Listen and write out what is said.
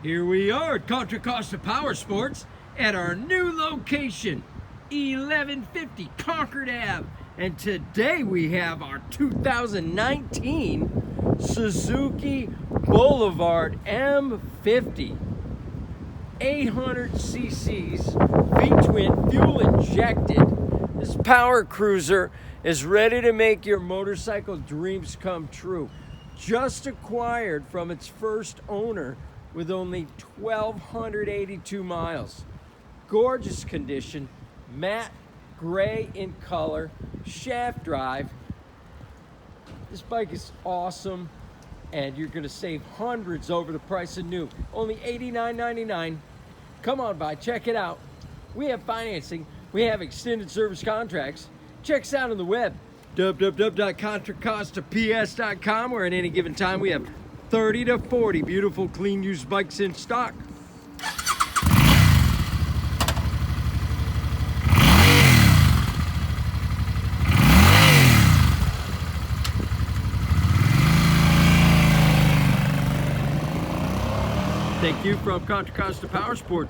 Here we are at Contra Costa Powersports at our new location, 1150 Concord Ave. And today we have our 2019 Suzuki Boulevard M50. 800 cc's, Vtwin fuel injected. This power cruiser is ready to make your motorcycle dreams come true. Just acquired from its first owner with only 1,282 miles. Gorgeous condition, matte gray in color, shaft drive. This bike is awesome, and you're gonna save hundreds over the price of new. Only $89.99. Come on by, check it out. We have financing, we have extended service contracts. Check us out on the web, www.contracostaps.com, where at any given time we have 30 to 40 beautiful clean used bikes in stock. Thank you from Contra Costa Powersports.